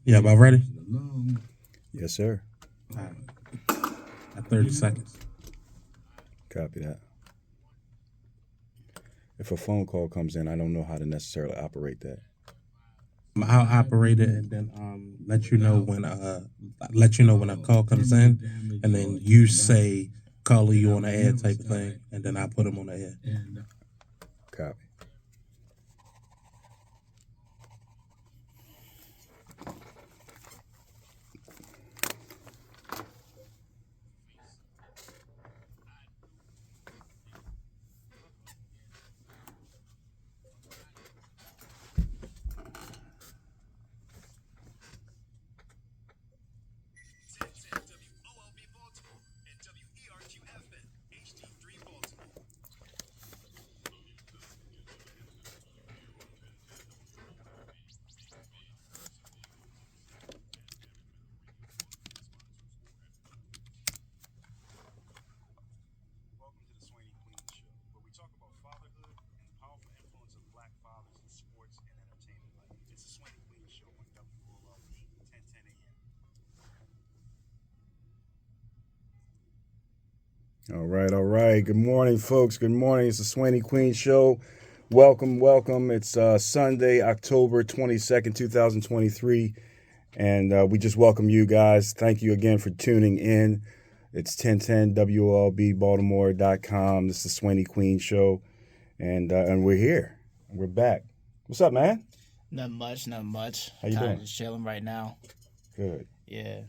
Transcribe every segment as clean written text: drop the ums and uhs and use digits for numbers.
Yeah, about ready? Yes, sir. All right. At 30 seconds. Copy that. If a phone call comes in, I don't know how to necessarily operate that. I'll operate it and then let you know when a call comes in, and then you say caller you on the air type of thing, and then I put them on the air. Copy. Welcome to the SWAYNEE Queen Show, where we talk about fatherhood and the powerful influence of black fathers in sports and entertainment life. It's the SWAYNEE Queen Show on WOLB 1010 a.m. All right, all right. Good morning, folks. Good morning. It's the SWAYNEE Queen Show. Welcome, welcome. It's Sunday, October 22nd, 2023. And we just welcome you guys. Thank you again for tuning in. It's 1010 WLBBaltimore.com. This is the SWAYNEE Queen Show. And we're here. We're back. What's up, man? Not much. How you doing? Just chilling right now. Good. Yeah.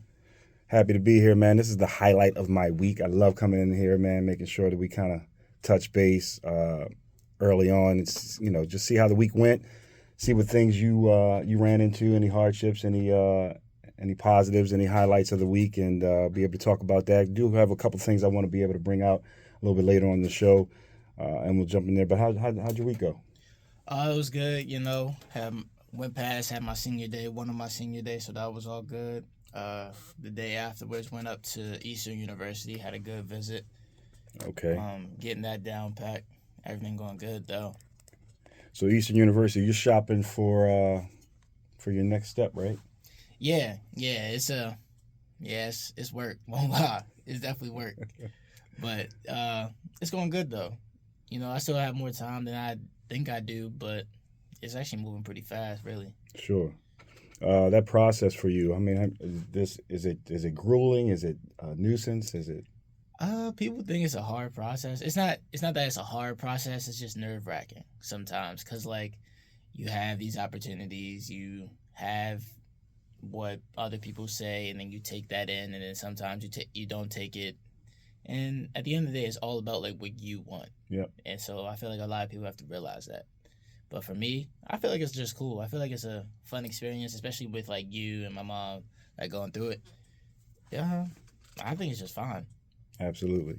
Happy to be here, man. This is the highlight of my week. I love coming in here, man, making sure that we kind of touch base early on. It's, just see how the week went, see what things you ran into, any hardships, any positives, any highlights of the week, and be able to talk about that. I do have a couple things I want to be able to bring out a little bit later on in the show, and we'll jump in there. But how'd your week go? It was good. Had my senior day, one of my senior days, so that was all good. The day afterwards, went up to Eastern University, had a good visit. Okay. Getting that down packed. Everything going good though. So Eastern University, you're shopping for your next step, right? Yeah. It's it's work. Won't lie, it's definitely work. But it's going good though. I still have more time than I think I do, but it's actually moving pretty fast, really. Sure. That process for you, I mean, is it grueling? Is it a nuisance? Is it? People think it's a hard process. It's not. It's not that it's a hard process. It's just nerve wracking sometimes, cause like you have these opportunities, you have what other people say, and then you take that in, and then sometimes you don't take it. And at the end of the day, it's all about like what you want. Yep. And so I feel like a lot of people have to realize that. But for me, I feel like it's just cool. I feel like it's a fun experience, especially with like you and my mom like going through it. Yeah, I think it's just fine. Absolutely.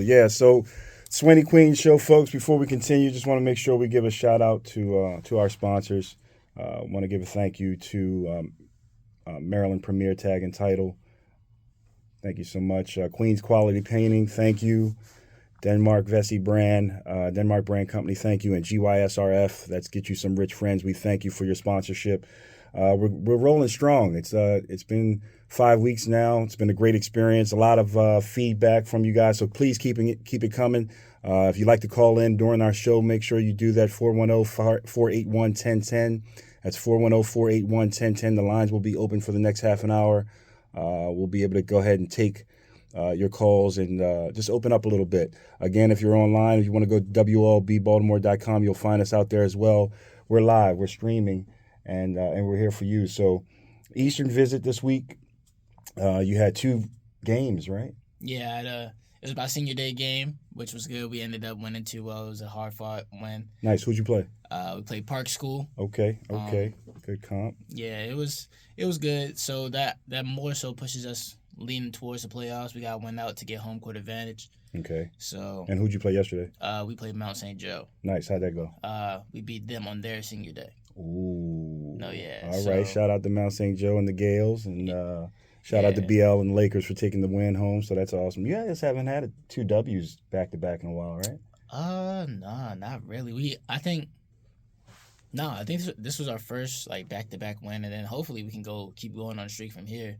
Yeah. So, SWAYNEE Queen Show, folks. Before we continue, just want to make sure we give a shout out to our sponsors. Want to give a thank you to Maryland Premier Tag and Title. Thank you so much. Queens Quality Painting. Thank you. Denmark Vesey Brand, Denmark Brand Company, thank you. And GYSRF, that's Get You Some Rich Friends. We thank you for your sponsorship. We're rolling strong. It's been 5 weeks now. It's been a great experience. A lot of feedback from you guys, so please keep it coming. If you'd like to call in during our show, make sure you do that. 410-481-1010. That's 410-481-1010. The lines will be open for the next half an hour. We'll be able to go ahead and take your calls and just open up a little bit. Again, if you're online, if you want to go to WLBBaltimore.com, you'll find us out there as well. We're live, we're streaming, and we're here for you. So, Eastern visit this week. You had 2 games, right? Yeah, it was my senior day game, which was good. We ended up winning 2-0. It was a hard fought win. Nice. Who'd you play? We played Park School. Okay. Good comp. Yeah, it was good. So that more so pushes us leaning towards the playoffs. We got to win out to get home court advantage. Okay. So. And who'd you play yesterday? We played Mount St. Joe. Nice. How'd that go? We beat them on their senior day. Ooh. No, yeah. All right. Shout out to Mount St. Joe and the Gales, and shout out to BL and Lakers for taking the win home. So that's awesome. You guys haven't had 2 W's back to back in a while, right? Nah, not really. No, I think this was our first like back-to-back win, and then hopefully we can keep going on a streak from here,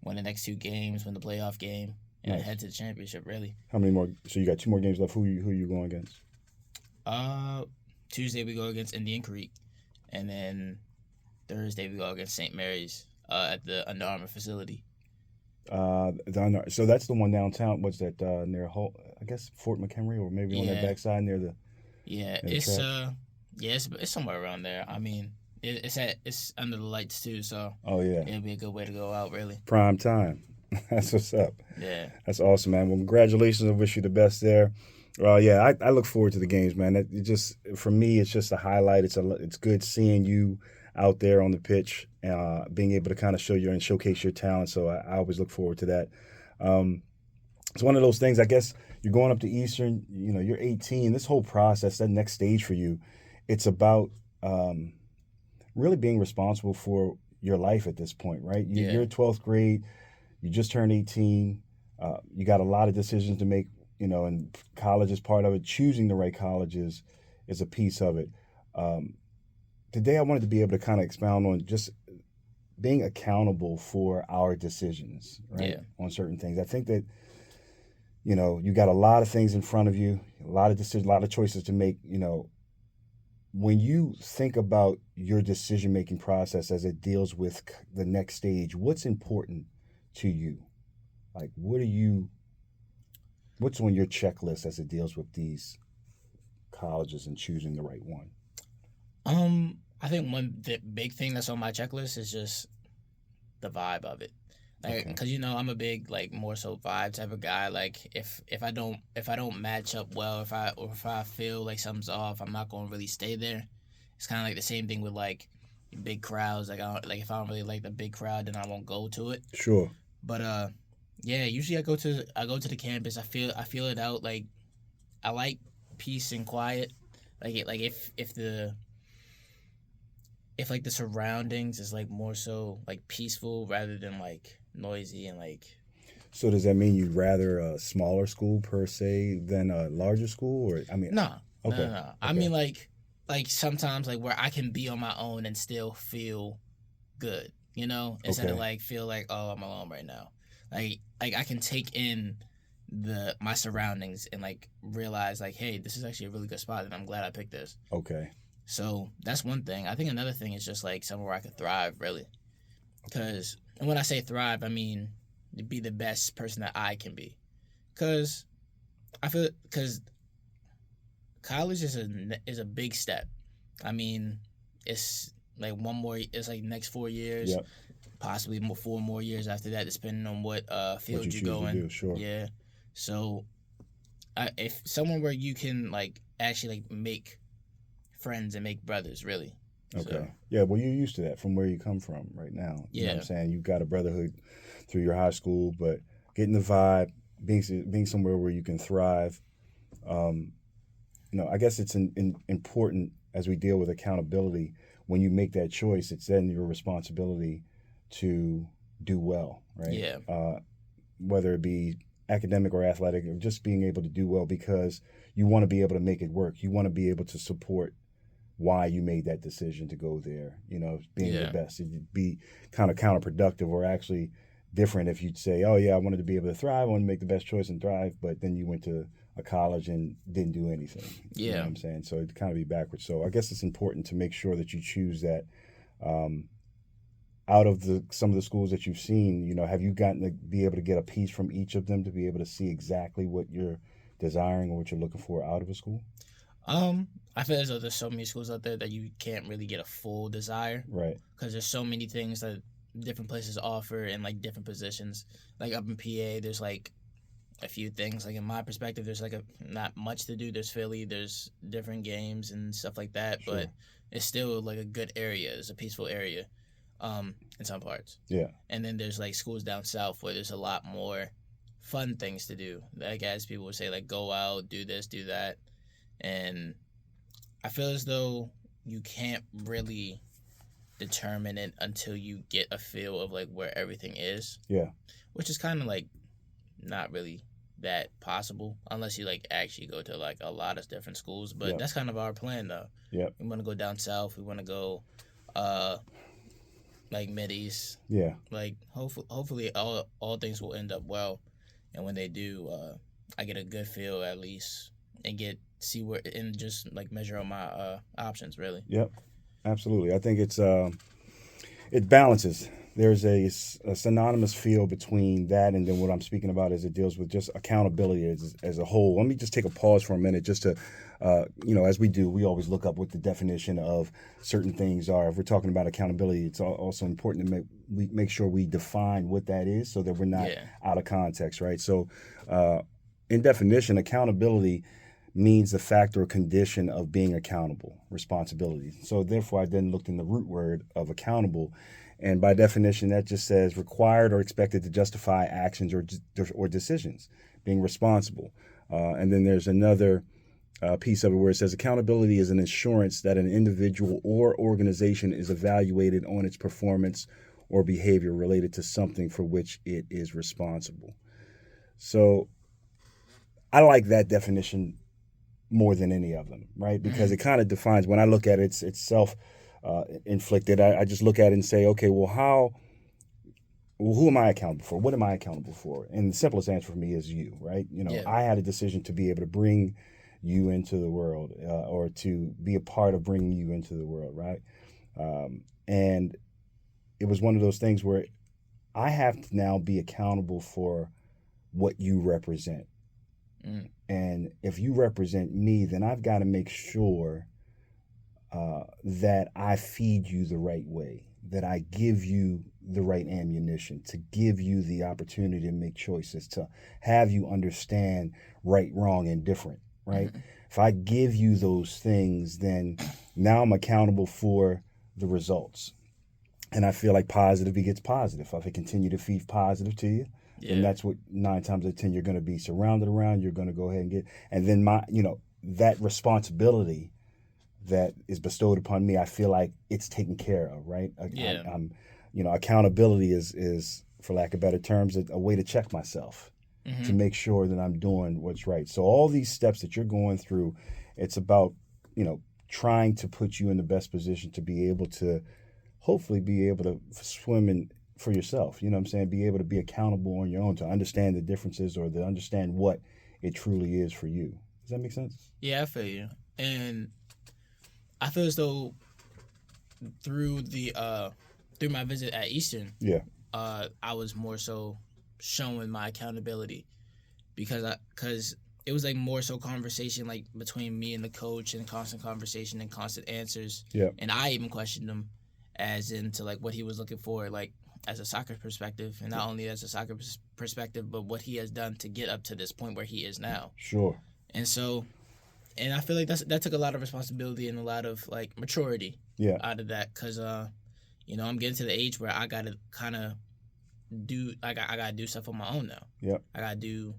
win the next 2 games, win the playoff game, and Nice. head to the championship. Really. How many more? So you got 2 more games left. Who you going against? Tuesday we go against Indian Creek, and then Thursday we go against St. Mary's at the Under Armour facility. So that's the one downtown. What's that near I guess Fort McHenry, or maybe on that Yeah. backside near the. Yeah, near the it's track? it's somewhere around there. I mean, it's under the lights too, so Oh yeah, it'll be a good way to go out. Really. prime time. That's what's up. Yeah. That's awesome, man. Well, congratulations. I wish you the best there. Yeah, I look forward to the games, man. It just for me, it's just a highlight. It's good seeing you out there on the pitch, being able to kind of showcase your talent. So I always look forward to that. It's one of those things. I guess you're going up to Eastern. You know, you're 18. This whole process, that next stage for you, it's about really being responsible for your life at this point, right? Yeah. You're 12th grade. You just turned 18. You got a lot of decisions to make, and college is part of it. Choosing the right colleges is a piece of it. Today, I wanted to be able to kind of expound on just being accountable for our decisions, right? Yeah. On certain things. I think that, you got a lot of things in front of you, a lot of decisions, a lot of choices to make, when you think about your decision-making process as it deals with the next stage, what's important to you? Like, what's on your checklist as it deals with these colleges and choosing the right one? I think the big thing that's on my checklist is just the vibe of it. Like, Okay. because I'm a big like more so vibe type of guy. Like if I don't match up well, if I feel like something's off, I'm not gonna really stay there. It's kind of like the same thing with like big crowds. Like if I don't really like the big crowd, then I won't go to it. Sure. But yeah, usually I go to the campus. I feel it out. Like I like peace and quiet. If like the surroundings is like more so like peaceful rather than like noisy and like. So does that mean you'd rather a smaller school per se than a larger school, or I mean? No. Okay. No. I mean like sometimes like where I can be on my own and still feel good, instead of Okay. like feel like, oh, I'm alone right now. Like I can take in my surroundings and like realize like, hey, this is actually a really good spot and I'm glad I picked this. Okay. So that's one thing. I think another thing is just like somewhere I could thrive, really. Because, and when I say thrive, I mean to be the best person that I can be. Because college is a big step. I mean, it's like it's like next 4 years, Yep. possibly 4 more years after that, depending on what field you you choose go to in. do, sure. Yeah. So, if someone where you can like actually like make friends and make brothers, really. Okay. So, Yeah, well, you're used to that from where you come from right now. You know what I'm Yeah. saying? You've got a brotherhood through your high school, but getting the vibe, being somewhere where you can thrive. I guess it's important as we deal with accountability. When you make that choice, it's then your responsibility to do well, right? Yeah. Whether it be academic or athletic, or just being able to do well because you want to be able to make it work. You want to be able to support why you made that decision to go there, being Yeah. the best. It'd be kind of counterproductive or actually different if you'd say, oh, yeah, I wanted to be able to thrive, I wanted to make the best choice and thrive, but then you went to a college and didn't do anything. You know Yeah. what I'm saying? So it'd kind of be backwards. So I guess it's important to make sure that you choose that. Out of some of the schools that you've seen, have you gotten to be able to get a piece from each of them to be able to see exactly what you're desiring or what you're looking for out of a school? I feel as though there's so many schools out there that you can't really get a full desire Right. because there's so many things that different places offer in like different positions. Like up in PA, there's like a few things. Like in my perspective, there's like not much to do. There's Philly, there's different games and stuff like that, Sure. but it's still like a good area. It's a peaceful area, in some parts. Yeah. And then there's like schools down south where there's a lot more fun things to do. Like as people would say, like go out, do this, do that. And I feel as though you can't really determine it until you get a feel of like where everything is. Yeah. Which is kind of like not really that possible unless you like actually go to like a lot of different schools. But Yep. that's kind of our plan though. Yep. We want to go down south. We want to go like mid east. Yeah. Like hopefully all things will end up well, and when they do, I get a good feel at least and see where and just like measure out my options really. Yep. Absolutely. I think it balances. There's a synonymous feel between that and then what I'm speaking about as it deals with just accountability as a whole. Let me just take a pause for a minute just to, as we do, we always look up what the definition of certain things are. If we're talking about accountability, it's also important to make sure we define what that is so that we're not out of context, right? So in definition, accountability means the fact or condition of being accountable, responsibility. So therefore, I then looked in the root word of accountable. And by definition, that just says required or expected to justify actions or decisions, being responsible. And then there's another piece of it where it says accountability is an assurance that an individual or organization is evaluated on its performance or behavior related to something for which it is responsible. So I like that definition more than any of them, right? Because it kind of defines, when I look at it, it's self-inflicted. I just look at it and say, okay, well, who am I accountable for? What am I accountable for? And the simplest answer for me is you, right? I had a decision to be able to bring you into the world or to be a part of bringing you into the world, right? And it was one of those things where I have to now be accountable for what you represent. And if you represent me, then I've got to make sure that I feed you the right way, that I give you the right ammunition, to give you the opportunity to make choices, to have you understand right, wrong, and different, right? If I give you those things, then now I'm accountable for the results. And I feel like positive begets positive. If I continue to feed positive to you, then that's what 9 times out of 10 you're going to be surrounded around. You're going to go ahead and get, and then that responsibility that is bestowed upon me, I feel like it's taken care of, right? I'm accountability is, for lack of better terms, a way to check myself, to make sure that I'm doing what's right. So all these steps that you're going through, it's about, trying to put you in the best position to be able to hopefully be able to swim in for yourself, you know what I'm saying? Be able to be accountable on your own, to understand the differences or to understand what it truly is for you. Does that make sense? Yeah, I feel you. And I feel as though through my visit at Eastern, I was more so showing my accountability because it was like more so conversation like between me and the coach, and constant conversation and constant answers. Yeah. And I even questioned him as into like what he was looking for, like as a soccer perspective, and not only as a soccer perspective, but what he has done to get up to this point where he is now. Sure. And so, and I feel like that took a lot of responsibility and a lot of like maturity out of that, because I'm getting to the age where I gotta kind of do I gotta do stuff on my own now. Yep. I gotta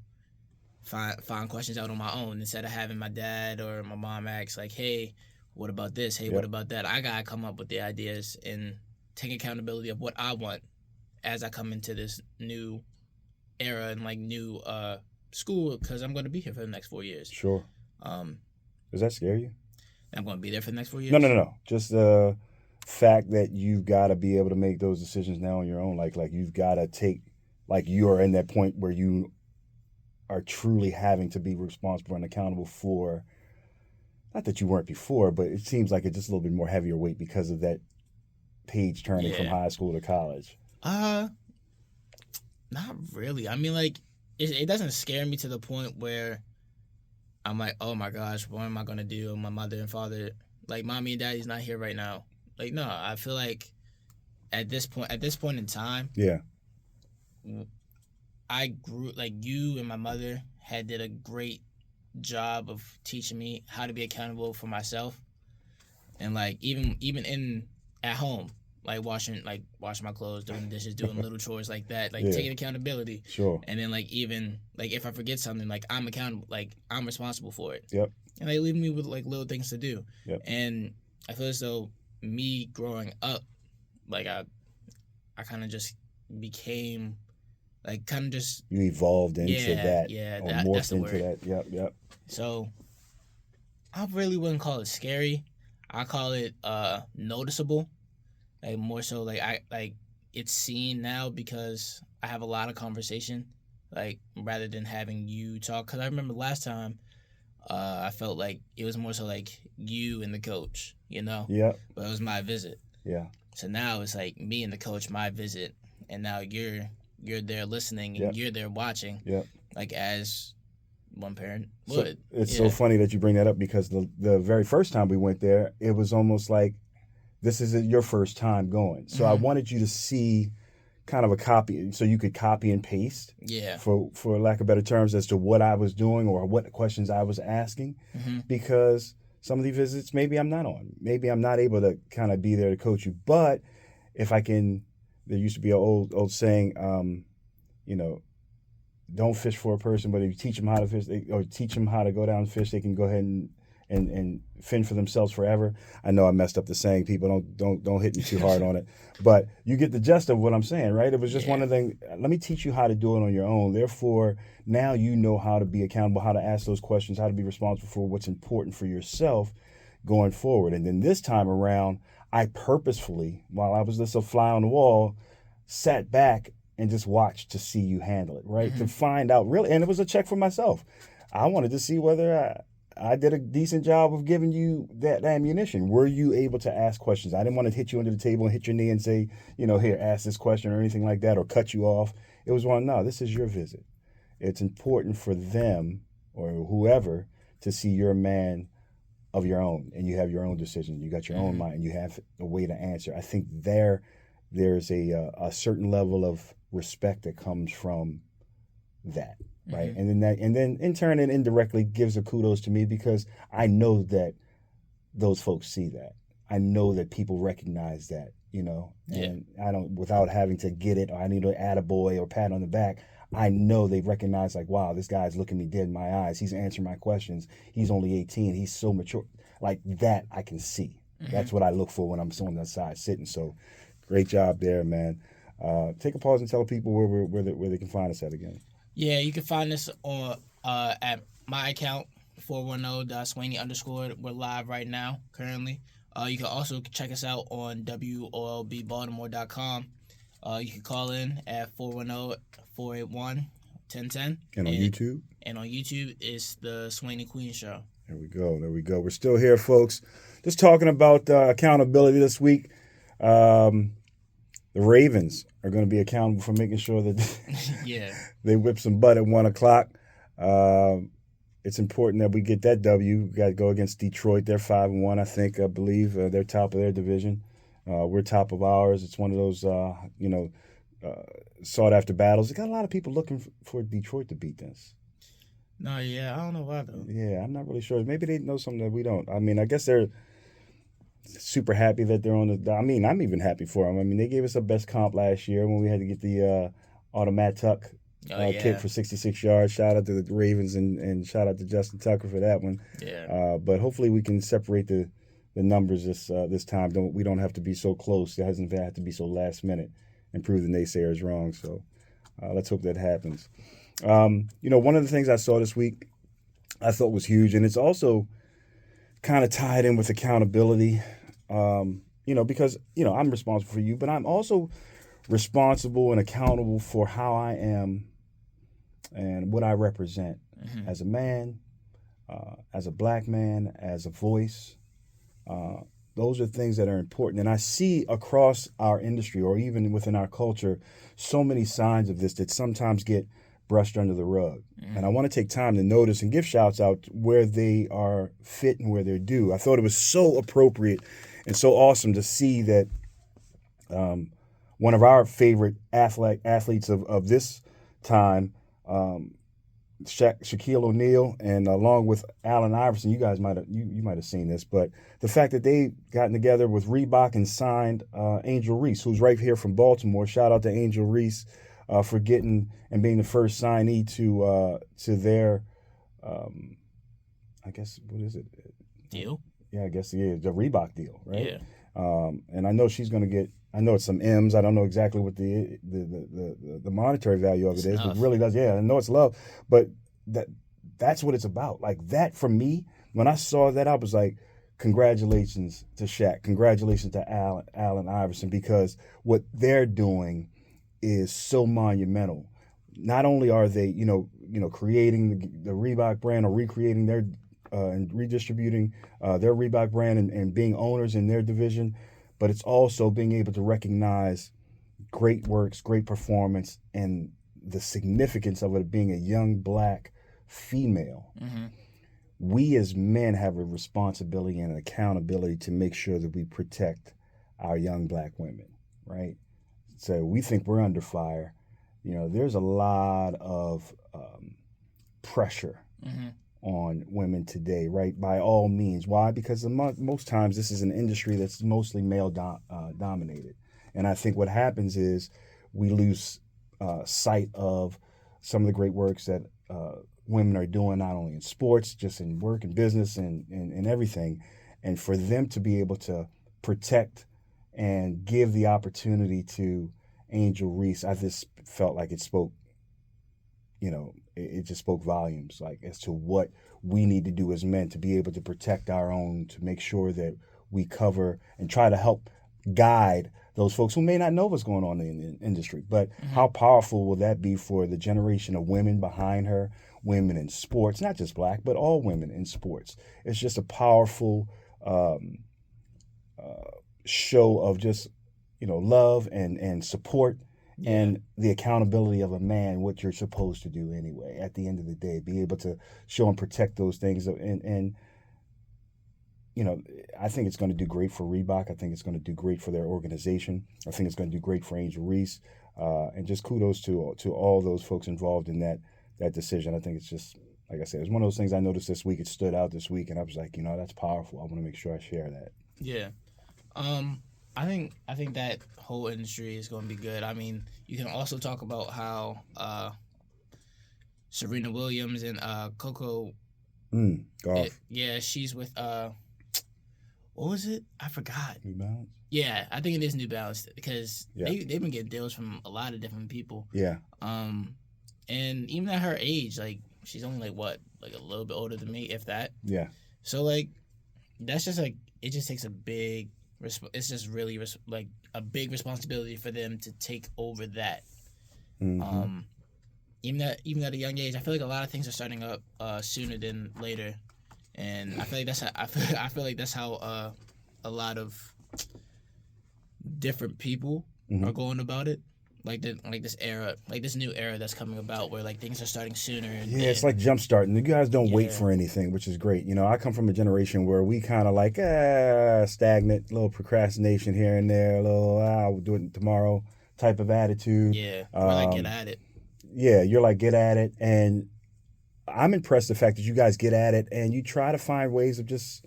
find questions out on my own instead of having my dad or my mom ask like, hey, what about this? Hey, what about that? I gotta come up with the ideas and take accountability of what I want as I come into this new era and like new school, because I'm going to be here for the next 4 years. Sure. Does that scare you? I'm going to be there for the next 4 years? No. Just the fact that you've got to be able to make those decisions now on your own. Like you've got to take, like you are in that point where you are truly having to be responsible and accountable for, not that you weren't before, but it seems like it's just a little bit more heavier weight because of that page turning from high school to college. Not really. I mean, like, it doesn't scare me to the point where I'm like, oh my gosh, what am I gonna do? My mother and father, like, mommy and daddy's not here right now. Like, no, I feel like at this point in time, I grew, like, you and my mother did a great job of teaching me how to be accountable for myself, and like even in at home, like washing my clothes, doing the dishes, doing little chores like that, like taking accountability. Sure. And then like even like if I forget something, like I'm accountable, like I'm responsible for it. Yep. And they leave me with like little things to do. Yep. And I feel as though me growing up, like I kind of just became like kind of just You evolved into that, or morphed that's the into word. that. Yep. So I really wouldn't call it scary. I call it noticeable. Like more so like I like it's seen now because I have a lot of conversation. Like rather than having you talk, because I remember last time I felt like it was more so like you and the coach, you know, Yep. but it was my visit. Yeah. So now it's like me and the coach, my visit, and now you're there listening and Yep. you're there watching, Yep. like as one parent So would. it's so funny that you bring that up, because the very first time we went there, it was almost like this isn't your first time going. So I wanted you to see kind of a copy, so you could copy and paste, Yeah. for lack of better terms, as to what I was doing or what questions I was asking, because some of these visits maybe I'm not on, maybe I'm not able to kind of be there to coach you, but if I can, there used to be an old saying, you know, don't fish for a person, but if you teach them how to fish, or teach them how to go down and fish, they can go ahead and fend for themselves forever. I know I messed up the saying. People don't hit me too hard on it, but you get the gist of what I'm saying, right? It was just one of the things. Let me teach you how to do it on your own. Therefore, now you know how to be accountable, how to ask those questions, how to be responsible for what's important for yourself going forward. And then this time around, I purposefully, while I was just a fly on the wall, sat back and just watched to see you handle it, right? To find out really, and it was a check for myself. I wanted to see whether I did a decent job of giving you that ammunition. Were you able to ask questions? I didn't want to hit you under the table and hit your knee and say, here, ask this question or anything like that, or cut you off. It was no, this is your visit. It's important for them or whoever to see you're a man of your own, and you have your own decision. You got your own mind, and you have a way to answer. I think there's a certain level of respect that comes from that, right? And then in turn it indirectly gives a kudos to me, because I know that those folks see that. I know that people recognize that, and I don't, without having to get it, or I need to add a boy or pat on the back. I know they recognize, like, wow, this guy's looking me dead in my eyes. He's answering my questions. He's only 18. He's so mature. Like that, I can see. That's what I look for when I'm on that side sitting. So, great job there, man. Take a pause and tell people where they can find us at again. Yeah, you can find us on at my account 410.Swaynee_. We're live right now currently. You can also check us out on WOLBbaltimore.com. You can call in at 410-481-1010. And on YouTube? And on YouTube, it's the SWAYNEE Queen Show. There we go. We're still here, folks. Just talking about accountability this week. The Ravens are going to be accountable for making sure that they whip some butt at 1 o'clock. It's important that we get that W. We got to go against Detroit. They're 5-1, I believe. They're top of their division. We're top of ours. It's one of those, sought-after battles. They got a lot of people looking for Detroit to beat this. No, yeah, I don't know why, though. Yeah, I'm not really sure. Maybe they know something that we don't. I mean, I guess they're super happy that they're on the. I mean, I'm even happy for them. I mean, they gave us a best comp last year when we had to get the automatic tuck kick for 66 yards. Shout out to the Ravens and shout out to Justin Tucker for that one. Yeah. But hopefully we can separate the numbers this time. We don't have to be so close. It hasn't had to be so last minute and prove the naysayers wrong. So let's hope that happens. One of the things I saw this week I thought was huge, and it's also kind of tied in with accountability, because, I'm responsible for you, but I'm also responsible and accountable for how I am and what I represent as a man, as a black man, as a voice. Those are things that are important. And I see across our industry, or even within our culture, so many signs of this that sometimes get brushed under the rug. And I want to take time to notice and give shouts out where they are fit and where they're due. I thought it was so appropriate and so awesome to see that one of our favorite athletes of this time, Shaquille O'Neal, and along with Allen Iverson, you guys might have seen this, but the fact that they gotten together with Reebok and signed Angel Reese, who's right here from Baltimore. Shout out to Angel Reese for getting and being the first signee to their, I guess, what is it? Deal? Yeah, I guess the Reebok deal, right? Yeah. And I know she's going to get I know it's some M's. I don't know exactly what the monetary value of it is, but It's it really does. Yeah, I know it's love, but that's what it's about. Like that for me, when I saw that, I was like, congratulations to Shaq, congratulations to Allen Iverson, because what they're doing is so monumental. Not only are they, creating the Reebok brand or recreating their and redistributing their Reebok brand and being owners in their division, but it's also being able to recognize great works, great performance, and the significance of it being a young black female. Mm-hmm. We as men have a responsibility and an accountability to make sure that we protect our young black women, right? So we think we're under fire. There's a lot of pressure Mm-hmm. on women today, right? By all means. Why? Because most times this is an industry that's mostly male dominated. And I think what happens is we lose sight of some of the great works that women are doing, not only in sports, just in work and business and everything. And for them to be able to protect and give the opportunity to Angel Reese, I just felt like it spoke, it just spoke volumes, like as to what we need to do as men to be able to protect our own, to make sure that we cover and try to help guide those folks who may not know what's going on in the industry. But how powerful will that be for the generation of women behind her, women in sports, not just black, but all women in sports? It's just a powerful show of just, love and support. Yeah. And the accountability of a man, what you're supposed to do anyway, at the end of the day, be able to show and protect those things. And I think it's going to do great for Reebok. I think it's going to do great for their organization. I think it's going to do great for Angel Reese. And just kudos to all those folks involved in that decision. I think it's just, like I said, it's one of those things I noticed this week. It stood out this week, and I was like, that's powerful. I want to make sure I share that. Yeah. I think that whole industry is going to be good. I mean, you can also talk about how Serena Williams and Coco. Golf. She's with what was it? I forgot. New Balance. Yeah, I think it is New Balance because Yeah. they've been getting deals from a lot of different people. Yeah. And even at her age, like she's only like a little bit older than me, if that. Yeah. So like, that's just like it just takes a big. It's just really like a big responsibility for them to take over that. Mm-hmm. Even at a young age, I feel like a lot of things are starting up sooner than later, and I feel like that's how a lot of different people Mm-hmm. are going about it. Like this era, like this new era that's coming about, where like things are starting sooner. Yeah, it's like jump starting. You guys don't wait Yeah. for anything, which is great. I come from a generation where we kind of like stagnant, little procrastination here and there, a little we'll do it tomorrow type of attitude. Yeah, or like get at it. Yeah, you're like get at it, and I'm impressed the fact that you guys get at it and you try to find ways of just.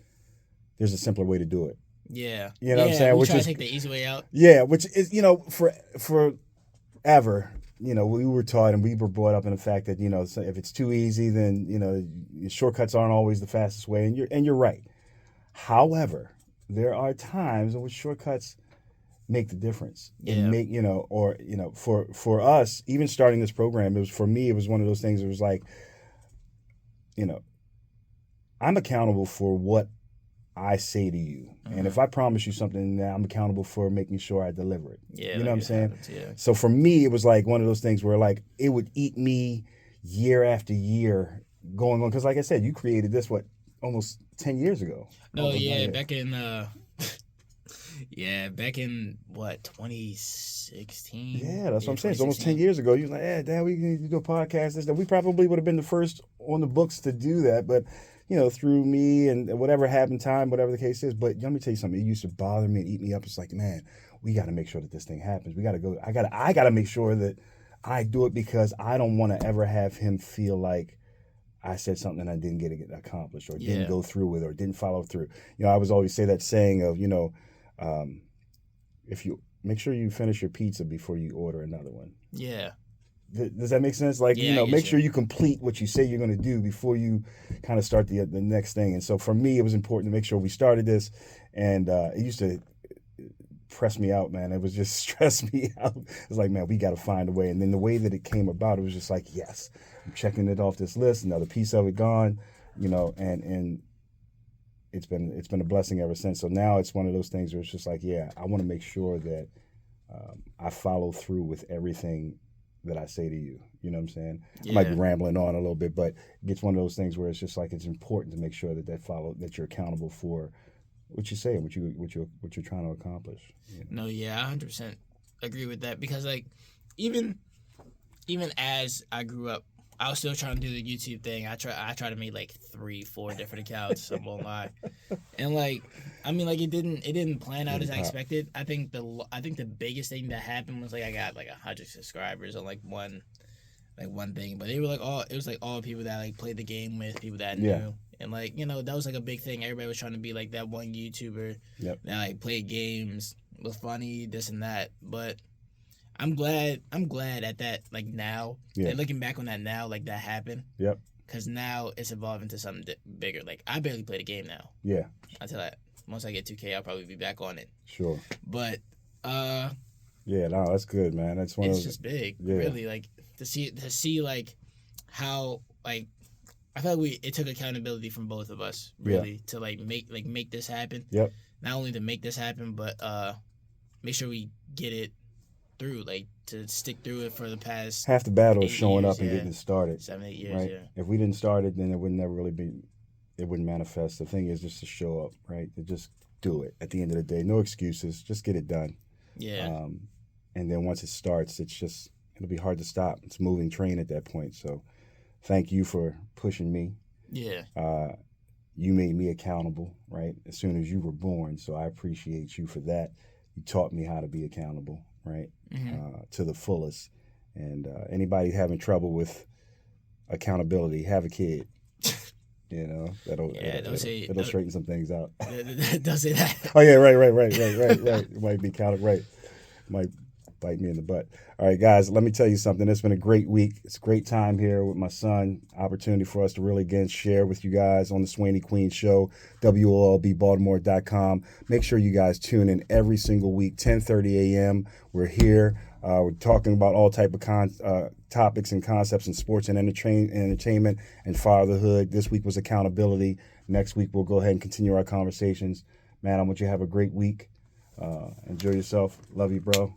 There's a simpler way to do it. Yeah, You know what I'm saying? We Which try is- to take the easy way out. Yeah, which is forever, we were taught and we were brought up in the fact that so if it's too easy, then shortcuts aren't always the fastest way, and you're right. However, there are times in which shortcuts make the difference. Yeah. And make for us, even starting this program, it was one of those things. It was like, I'm accountable for what I say to you. And if I promise you something, I'm accountable for making sure I deliver it. Yeah, You know what I'm saying? Yeah. So for me, it was like one of those things where like it would eat me year after year going on. Because like I said, you created this, almost 10 years ago? No, Almost yeah, 9 back in back in what 2016. Yeah, that's what I'm saying. It's almost 10 years ago. You was like, Dad, we need to do a podcast. This, that. We probably would have been the first on the books to do that. But, through me and whatever happened time, whatever the case is. But let me tell you something. It used to bother me and eat me up. It's like, man, we got to make sure that this thing happens. We got to go. I got to make sure that I do it because I don't want to ever have him feel like I said something and I didn't get it accomplished or didn't go through with or didn't follow through. I was always say that saying of, if you make sure you finish your pizza before you order another one. Yeah. Does that make sense? Like, Yeah, I get make you. sure you complete what you say you're going to do before you kind of start the next thing. And so for me, it was important to make sure we started this. And it used to pressed me out, man. It was just stressed me out. It's like, man, we got to find a way. And then the way that it came about, it was just like, yes, I'm checking it off this list. Another piece of it gone, and it's been a blessing ever since. So now it's one of those things where it's just like, yeah, I want to make sure that I follow through with everything that I say to you. You know what I'm saying? Yeah. I might be rambling on a little bit, but it's one of those things where it's just like it's important to make sure that you're accountable for what you say and what you're trying to accomplish. You know? No, yeah, I 100% agree with that because like even as I grew up, I was still trying to do the YouTube thing. I tried to make like 3-4 different accounts. I won't lie, and like I mean like it didn't plan out as I expected. I think the biggest thing that happened was like I got like 100 subscribers on like one thing, but they were like all people that like played the game with, people that I knew, and like that was like a big thing. Everybody was trying to be like that one YouTuber that like played games, was funny, this and that, but. I'm glad at that, like, now. Yeah. And looking back on that now, like, that happened. Yep. Because now it's evolving to something bigger. Like, I barely play the game now. Yeah. I'll tell that. Once I get 2K, I'll probably be back on it. Sure. But, yeah, no, that's good, man. That's one of it's those, just big, yeah. really. Like, to see, like, how, like, I feel like it took accountability from both of us, really, to, like, make this happen. Yep. Not only to make this happen, but make sure we get it through, like to stick through it for the past half the battle is 8 showing years, up and getting it started. 7-8 years, right? yeah. If we didn't start it, then it would never really be. It wouldn't manifest. The thing is just to show up, right? To just do it. At the end of the day, no excuses. Just get it done. Yeah. And then once it starts, it'll be hard to stop. It's a moving train at that point. So, thank you for pushing me. Yeah. You made me accountable, right? As soon as you were born. So I appreciate you for that. You taught me how to be accountable, right? To the fullest. And anybody having trouble with accountability, have a kid. That'll straighten some things out. Don't say that. Oh yeah, right. It might be counted right. Might bite me in the butt. All right, guys, let me tell you something. It's been a great week. It's a great time here with my son. Opportunity for us to really, again, share with you guys on the SWAYNEE Queen Show, WOLBbaltimore.com. Make sure you guys tune in every single week, 10:30 a.m. We're here. We're talking about all type of topics and concepts in sports and entertainment and fatherhood. This week was accountability. Next week, we'll go ahead and continue our conversations. Man, I want you to have a great week. Enjoy yourself. Love you, bro.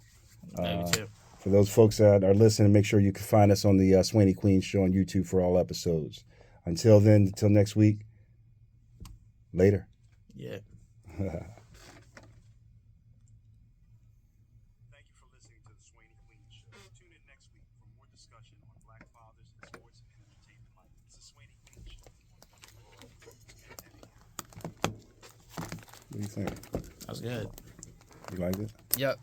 Love you too. For those folks that are listening, make sure you can find us on the SWAYNEE Queen Show on YouTube for all episodes. Until then, until next week, later. Yeah. Thank you for listening to the SWAYNEE Queen Show. Tune in next week for more discussion on Black fathers in sports and entertainment life. It's the SWAYNEE Queen Show. What do you think? That was good. You liked it? Yep.